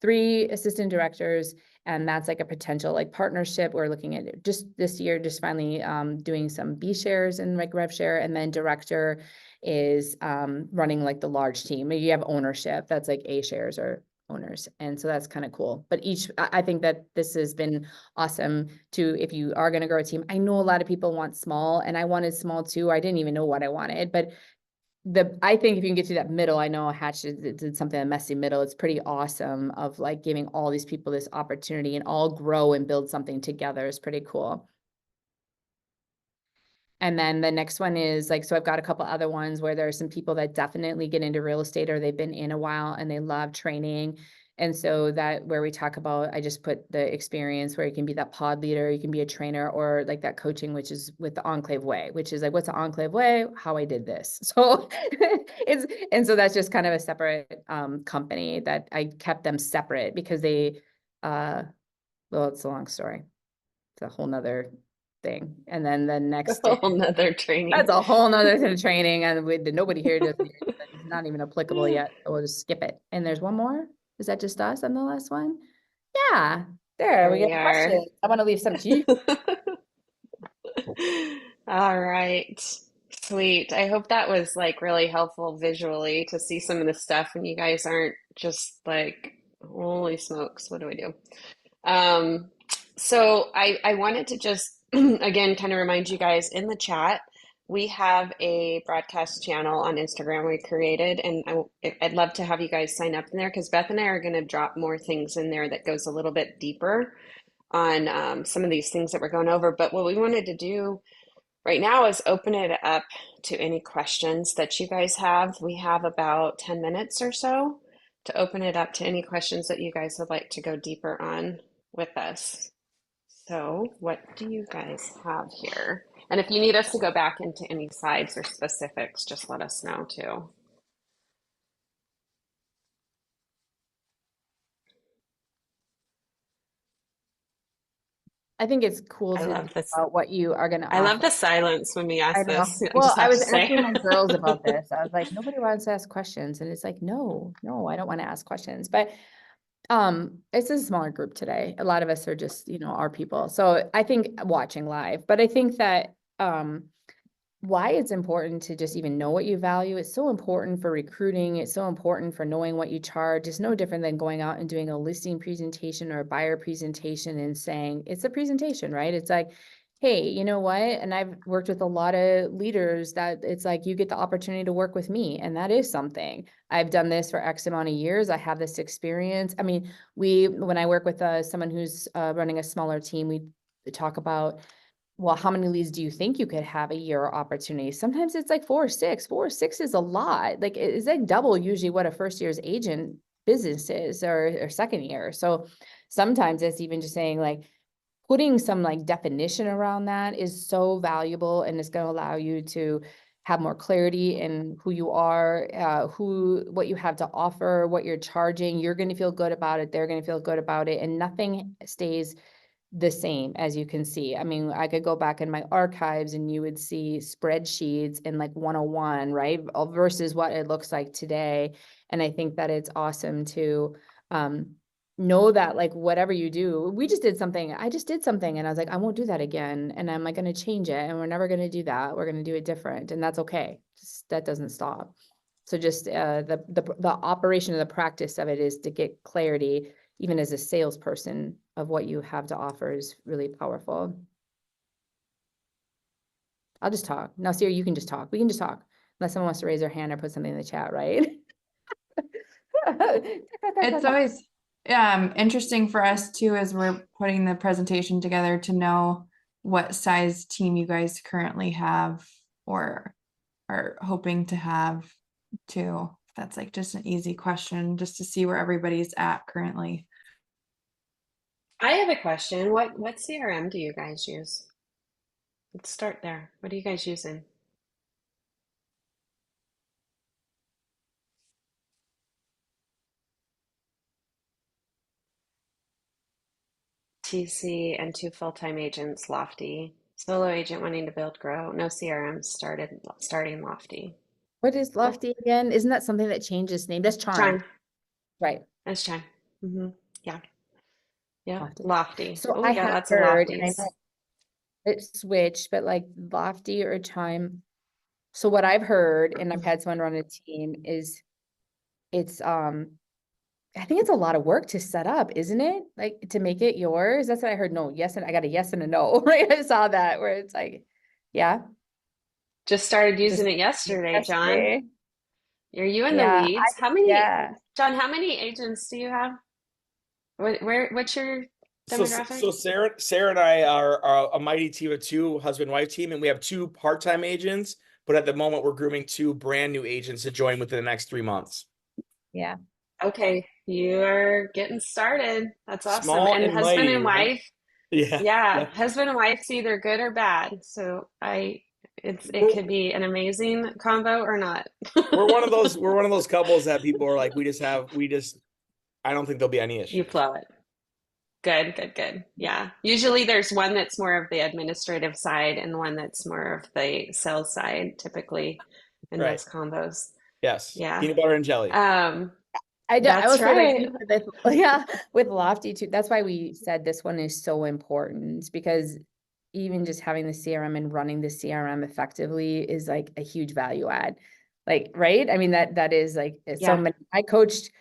3 assistant directors, and that's like a potential like partnership. We're looking at just this year, just finally doing some B shares and like rev share, and then director is running like the large team. You have ownership, that's like A shares or owners, and so that's kind of cool. But I think that this has been awesome to, if you are going to grow a team. I know a lot of people want small, and I wanted small too. I didn't even know what I wanted, but I think if you can get to that middle, I know Hatch did something, a messy middle. It's pretty awesome of like giving all these people this opportunity and all grow and build something together is pretty cool. And then the next one is like, so I've got a couple other ones where there are some people that definitely get into real estate, or they've been in a while and they love training. And so that where we talk about, I just put the experience where you can be that pod leader, you can be a trainer, or like that coaching, which is with the Enclave Way, which is like, what's the Enclave Way? How I did this. So and so that's just kind of a separate company that I kept them separate because they, well, it's a long story. It's a whole nother thing. And then the next A whole nother training. that's a whole nother thing of training, and nobody here does it. It's not even applicable yet, so we'll just skip it. And there's one more. Is that just us on the last one? Yeah, there we we get a are. question. I want to leave some to you. All right. Sweet. I hope that was like really helpful visually to see some of the stuff, and you guys aren't just like, holy smokes, what do we do? Um, so I wanted to just again kind of remind you guys in the chat, we have a broadcast channel on Instagram we created, and I'd love to have you guys sign up in there because Beth and I are going to drop more things in there that goes a little bit deeper on some of these things that we're going over. But what we wanted to do right now is open it up to any questions that you guys have. We have about 10 minutes or so to open it up to any questions that you guys would like to go deeper on with us. So, what do you guys have here? And if you need us to go back into any slides or specifics, just let us know too. I think it's cool I to love think this. about what you are going to I love offer. the silence when we I ask know. this. I Well, just I have was to say. asking my girls about this. I was like, nobody wants to ask questions, and it's like, no, I don't want to ask questions. But it's a smaller group today. A lot of us are just, our people. So I think watching live, but I think that why it's important to just even know what you value. It's so important for recruiting. It's so important for knowing what you charge. It's no different than going out and doing a listing presentation or a buyer presentation and saying it's a presentation, right? It's like, hey, you know what? And I've worked with a lot of leaders that it's like you get the opportunity to work with me, and that is something. I've done this for X amount of years. I have this experience. I mean, when I work with someone who's running a smaller team, we talk about, well, how many leads do you think you could have a year opportunity? Sometimes it's like 4 or 6. 4 or 6 is a lot. Like it's like double usually what a first year's agent business is, or second year. So sometimes it's even just saying like putting some like definition around that is so valuable, and it's going to allow you to have more clarity in who you are, what you have to offer, what you're charging. You're going to feel good about it. They're going to feel good about it, and nothing stays the same, as you can see. I mean, I could go back in my archives and you would see spreadsheets in like 101, right? Versus what it looks like today. And I think that it's awesome to know that like whatever you do, I just did something and I was like, I won't do that again. And I'm like going to change it, and we're never going to do that. We're going to do it different. And that's okay. That doesn't stop. So just the operation of the practice of it is to get clarity, even as a salesperson, of what you have to offer is really powerful. I'll just talk. Now, Sierra, you can just talk. We can just talk. Unless someone wants to raise their hand or put something in the chat, right? It's always interesting for us too, as we're putting the presentation together, to know what size team you guys currently have or are hoping to have too. That's like just an easy question, just to see where everybody's at currently. I have a question. What CRM do you guys use? Let's start there. What are you guys using? TC and 2 full-time agents, Lofty. Solo agent wanting to build, grow. No CRM starting Lofty. What is Cool. Lofty again? Isn't that something that changes name? That's Chime, Chime. right? That's Chime. Yeah. Yeah. Lofty. Lofty. So Oh, I we got have lots of heard, and I Lofties. know it switched, but like Lofty or Chime. So what I've heard, and I've had someone run a team, is it's I think it's a lot of work to set up, isn't it? Like to make it yours. That's what I heard. No, yes, and I got a yes and a no, right? I saw that where it's like, yeah, Just started just using it yesterday, John. yesterday. Are you in the Yeah, weeds? yeah. John, how many agents do you have? What's your demographic? So Sarah and I are a mighty team of two, husband-wife team, and we have two part-time agents, but at the moment we're grooming two brand new agents to join within the next 3 months. Yeah. Okay, you are getting started. That's awesome. Small And and husband mighty, and right? wife, Yeah. yeah, Yeah. husband and wife's either good or bad. So it We're, could be an amazing combo or not. we're one of those couples that people are like, I don't think there'll be any You issues. flow it. Good, good, good. Yeah. Usually there's one that's more of the administrative side and one that's more of the sales side, typically in Right. those combos. Yes. Yeah. Peanut butter and jelly. I That's will say like right. even with yeah, with Lofty too. That's why we said this one is so important because even just having the CRM and running the CRM effectively is like a huge value add. Like, right? I mean, that is like so Yeah. many. I coached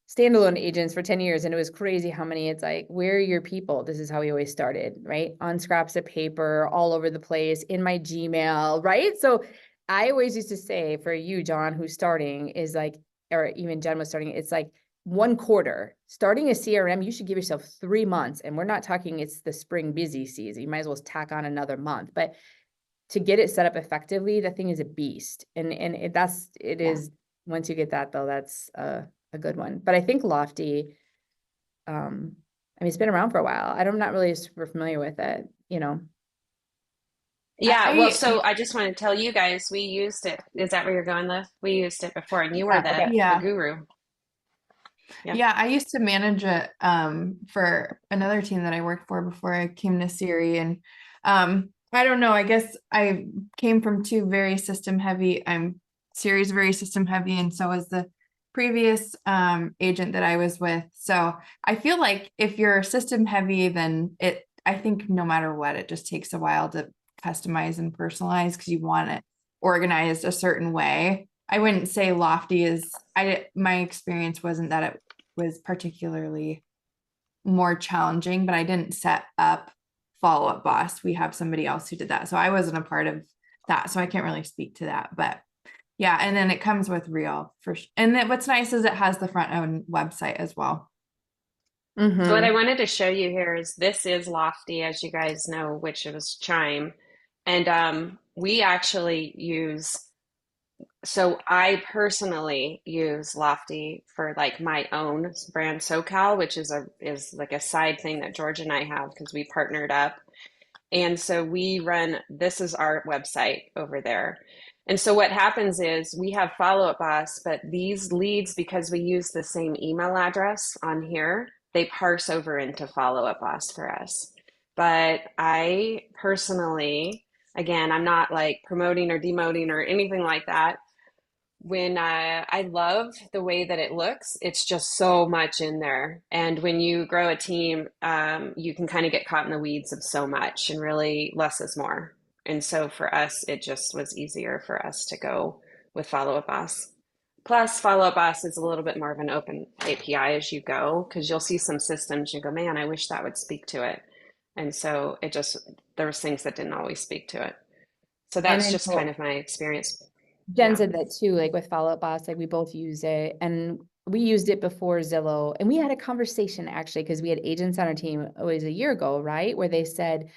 standalone agents for 10 years and it was crazy how many it's like, where are your people? This is how we always started, right? On scraps of paper, all over the place, in my Gmail, right? So I always used to say for you, John, who's starting is like, or even Jen was starting, it's like 1 quarter. Starting a CRM, you should give yourself 3 months. And we're not talking it's the spring busy season. You might as well tack on another month. But to get it set up effectively, that thing is a beast. And it Yeah. is once you get that though, that's a good one. But I think Lofty, I mean, it's been around for a while. I'm not really super familiar with it, you know. Yeah, well, so I just want to tell you guys, we used it. Is that where you're going, Liv? We used it before, and you were Yeah, okay. the Yeah. guru. Yeah. Yeah, I used to manage it for another team that I worked for before I came to Siri. And I don't know, I guess I came from two very system heavy. Siri's very system heavy, and so is the previous agent that I was with. So I feel like if you're system heavy, then I think no matter what, it just takes a while to customize and personalize because you want it organized a certain way. I wouldn't say Lofty my experience wasn't that it was particularly more challenging, but I didn't set up Follow Up Boss. We have somebody else who did that. So I wasn't a part of that. So I can't really speak to that. But yeah, and then it comes with Reel and then what's nice is it has the front end website as well. So what I wanted to show you here is this is Lofty, as you guys know, which was Chime. And we actually so I personally use Lofty for like my own brand SoCal, which is like a side thing that George and I have because we partnered up. And so this is our website over there. And so what happens is we have Follow Up Boss, but these leads, because we use the same email address on here, they parse over into Follow Up Boss for us. But I personally, again, I'm not like promoting or demoting or anything like that. When I love the way that it looks, it's just so much in there. And when you grow a team, you can kind of get caught in the weeds of so much, and really less is more. And so for us, it just was easier for us to go with Follow Up Boss. Plus, Follow Up Boss is a little bit more of an open API as you go, because you'll see some systems you go, man, I wish that would speak to it. And so there was things that didn't always speak to it. So And that's I just kind know of my experience. Jen Yeah. said that too, like with Follow Up Boss, like we both use it and we used it before Zillow. And we had a conversation actually, because we had agents on our team, it was a year ago, right? Where they said,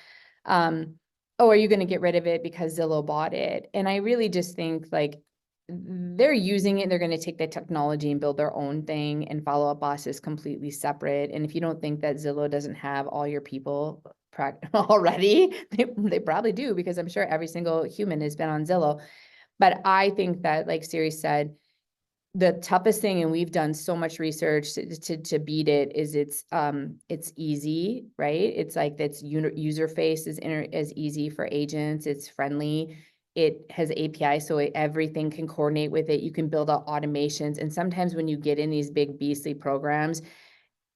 oh, are you going to get rid of it because Zillow bought it? And I really just think like they're using it, they're going to take the technology and build their own thing, and Follow Up Boss is completely separate. And if you don't think that Zillow doesn't have all your people already. They probably do, because I'm sure every single human has been on Zillow. But I think that, like Siri said, the toughest thing, and we've done so much research to beat it, is it's easy, right? It's like that's user face is as easy for agents. It's friendly. It has API, so everything can coordinate with it. You can build out automations. And sometimes when you get in these big beastly programs,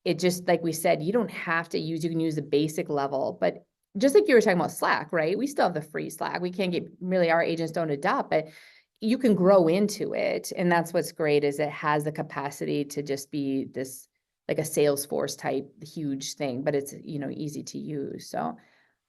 it just, like we said, you don't have to use, you can use the basic level, but just like you were talking about Slack, right? We still have the free Slack. We can't get, really, our agents don't adopt, but you can grow into it. And that's what's great, is it has the capacity to just be this, like a Salesforce type huge thing, but it's, easy to use. So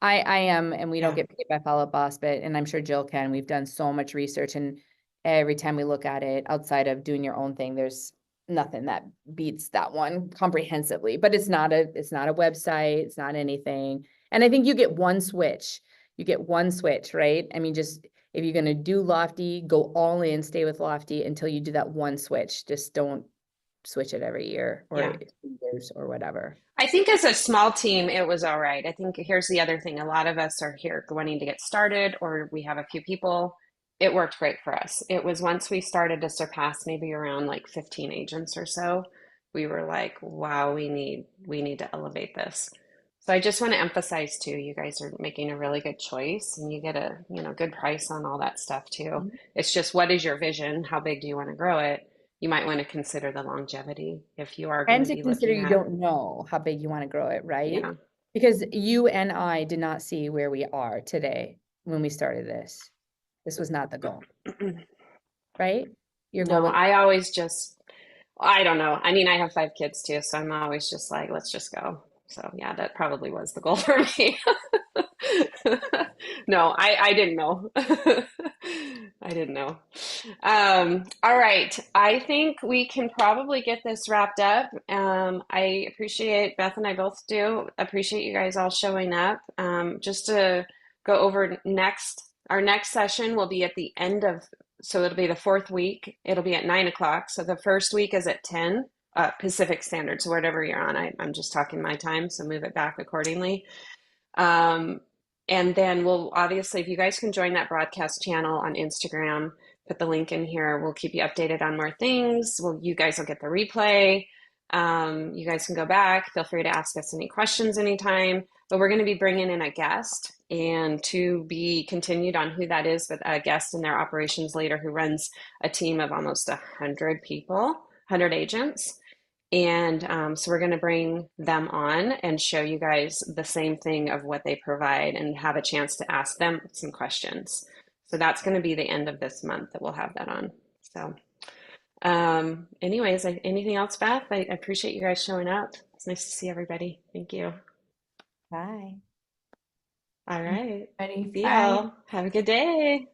I am, and we don't Yeah. get paid by Follow Up Boss, but, and I'm sure Jill can, we've done so much research, and every time we look at it, outside of doing your own thing, there's nothing that beats that one comprehensively. But it's not a website, it's not anything. And I think you get one switch. Right? I mean, just, if you're gonna do Lofty, go all in, stay with Lofty until you do that one switch. Just don't switch it every year or Yeah. 2 years or whatever. I think as a small team, it was all right. I think here's the other thing. A lot of us are here wanting to get started, or we have a few people. It worked great for us. It was once we started to surpass maybe around like 15 agents or so, we were like, wow, we need to elevate this. So I just want to emphasize too, you guys are making a really good choice, and you get a, good price on all that stuff too. Mhm. It's just, what is your vision? How big do you want to grow it? You might want to consider the longevity if you are going And to to be consider, looking you at, don't know how big you want to grow it, right? yeah. Because you and I did not see where we are today when we started this. This was not the goal, right? Your goal No, was, I always just, I don't know. I mean, I have 5 kids too, so I'm always just like, let's just go. So yeah, that probably was the goal for me. No, I didn't know. I didn't know. All right. I think we can probably get this wrapped up. I appreciate, Beth and I both do appreciate you guys all showing up. Just to go over our next session will be at the end of, so it'll be the fourth week. It'll be at 9 o'clock. So the first week is at 10 Pacific Standard. So whatever you're on, I'm just talking my time, so move it back accordingly. Um, and then we'll obviously, if you guys can join that broadcast channel on Instagram, put the link in here. We'll keep you updated on more things. You guys will get the replay. You guys can go back. Feel free to ask us any questions anytime. But we're going to be bringing in a guest, and to be continued on who that is, with a guest and their operations leader who runs a team of almost 100 people, 100 agents. And so we're going to bring them on and show you guys the same thing of what they provide, and have a chance to ask them some questions. So that's going to be the end of this month that we'll have that on. So anyways, anything else, Beth? I appreciate you guys showing up. It's nice to see everybody. Thank you. bye. All right. Ready? See Bye. y'all. Have a good day.